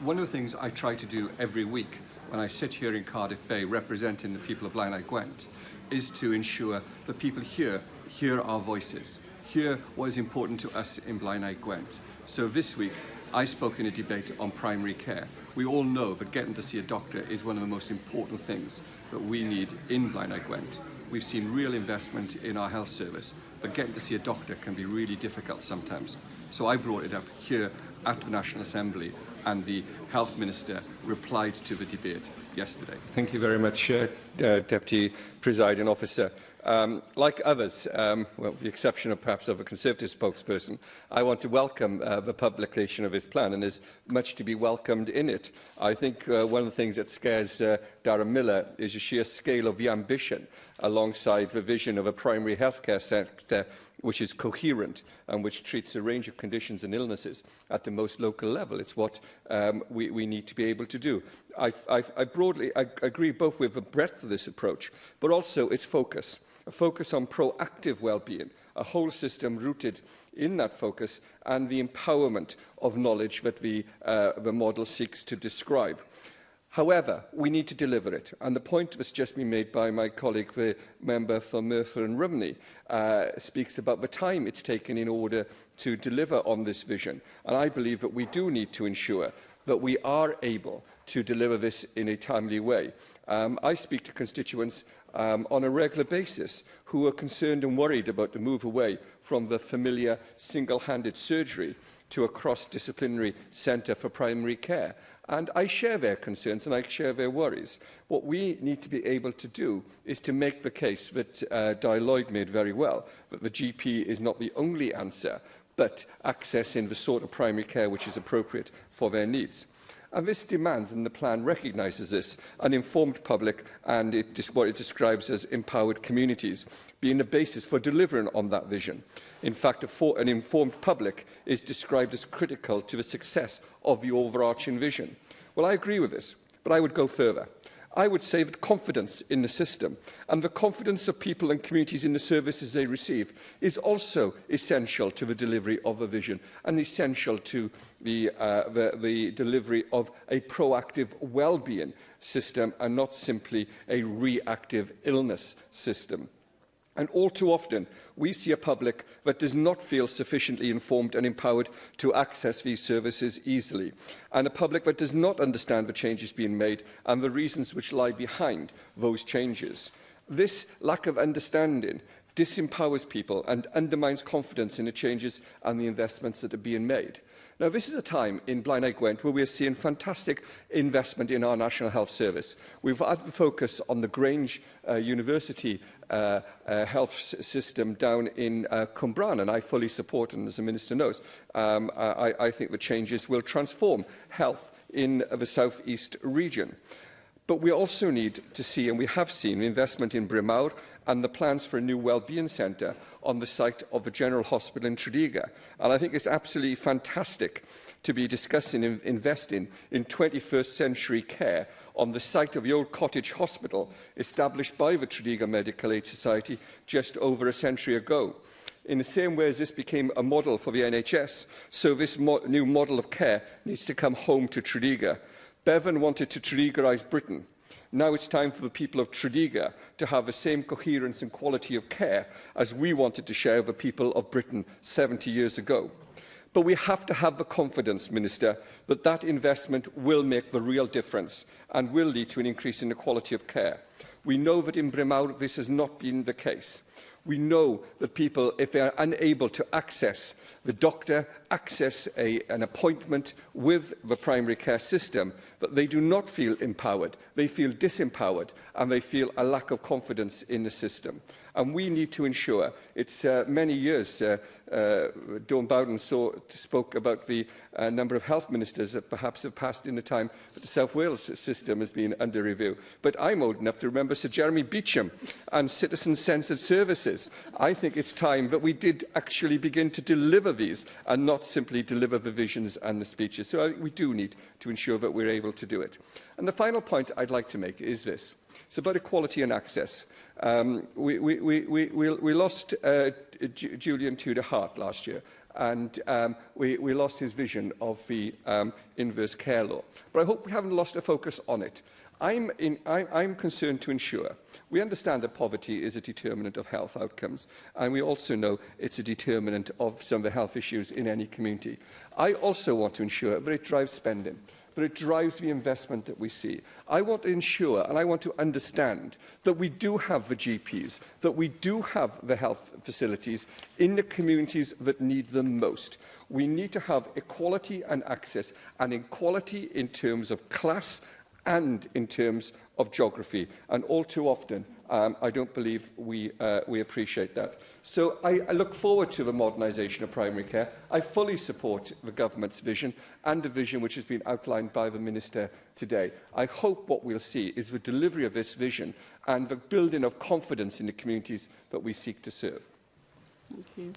One of the things I try to do every week when I sit here in Cardiff Bay representing the people of Blaenau Gwent is to ensure that people hear our voices, hear what is important to us in Blaenau Gwent. So this week, I spoke in a debate on primary care. We all know that getting to see a doctor is one of the most important things that we need in Blaenau Gwent. We've seen real investment in our health service, but getting to see a doctor can be really difficult sometimes. So I brought it up here at the National Assembly, and the Health Minister replied to the debate yesterday. Thank you very much, Deputy Presiding Officer. Like others, well, with the exception of perhaps of a Conservative spokesperson, I want to welcome the publication of his plan, and there's much to be welcomed in it. I think one of the things that scares Darren Miller is the sheer scale of the ambition alongside the vision of a primary healthcare sector which is coherent and which treats a range of conditions and illnesses at the most local level. It's what we need to be able to do. I broadly agree both with the breadth of this approach, but also its focus. A focus on proactive well-being, a whole system rooted in that focus and the empowerment of knowledge that the model seeks to describe. However, we need to deliver it, and the point that's just been made by my colleague, the member for Merthyr and Rumney, speaks about the time it's taken in order to deliver on this vision. And I believe that we do need to ensure that we are able to deliver this in a timely way. I speak to constituents on a regular basis who are concerned and worried about the move away from the familiar single-handed surgery to a cross-disciplinary centre for primary care. And I share their concerns and I share their worries. What we need to be able to do is to make the case that Di Lloyd made very well, that the GP is not the only answer, but accessing the sort of primary care which is appropriate for their needs. And this demands, and the plan recognises this, an informed public and what it describes as empowered communities, being the basis for delivering on that vision. In fact, an informed public is described as critical to the success of the overarching vision. Well, I agree with this, but I would go further. I would say that confidence in the system and the confidence of people and communities in the services they receive is also essential to the delivery of a vision and essential to the delivery of a proactive well-being system and not simply a reactive illness system. And all too often, we see a public that does not feel sufficiently informed and empowered to access these services easily, and a public that does not understand the changes being made and the reasons which lie behind those changes. This lack of understanding disempowers people and undermines confidence in the changes and the investments that are being made. Now, this is a time in Blaenau Gwent where we are seeing fantastic investment in our National Health Service. We've had the focus on the Grange University health system down in Cwmbran, and I fully support, and as the Minister knows, I think the changes will transform health in the South East region. But we also need to see, and we have seen, investment in Bryn Mawr and the plans for a new wellbeing centre on the site of the General Hospital in Tredegar. And I think it's absolutely fantastic to be discussing investing in 21st century care on the site of the old cottage hospital established by the Tredegar Medical Aid Society just over a century ago. In the same way as this became a model for the NHS, so this new model of care needs to come home to Tredegar. Bevan wanted to Tredegarise Britain. Now it's time for the people of Tredegar to have the same coherence and quality of care as we wanted to share with the people of Britain 70 years ago. But we have to have the confidence, Minister, that that investment will make the real difference and will lead to an increase in the quality of care. We know that in Bryn Mawr this has not been the case. We know that people, if they are unable to access the doctor, access an appointment with the primary care system, that they do not feel empowered, they feel disempowered, and they feel a lack of confidence in the system. And we need to ensure, it's many years, Dawn Bowden spoke about the number of health ministers that perhaps have passed in the time that the South Wales system has been under review. But I'm old enough to remember Sir Jeremy Beecham and citizen-centred services. I think it's time that we did actually begin to deliver these and not simply deliver the visions and the speeches. So we do need to ensure that we're able to do it. And the final point I'd like to make is this. It's about equality and access. We lost Julian Tudor Hart last year, and we lost his vision of the inverse care law. But I hope we haven't lost a focus on it. I'm concerned to ensure we understand that poverty is a determinant of health outcomes, and we also know it's a determinant of some of the health issues in any community. I also want to ensure that it drives spending, that it drives the investment that we see. I want to ensure and I want to understand that we do have the GPs, that we do have the health facilities in the communities that need them most. We need to have equality and access, and equality in terms of class and in terms of geography. And all too often, I don't believe we appreciate that. So I look forward to the modernisation of primary care. I fully support the government's vision and the vision which has been outlined by the Minister today. I hope what we'll see is the delivery of this vision and the building of confidence in the communities that we seek to serve. Thank you.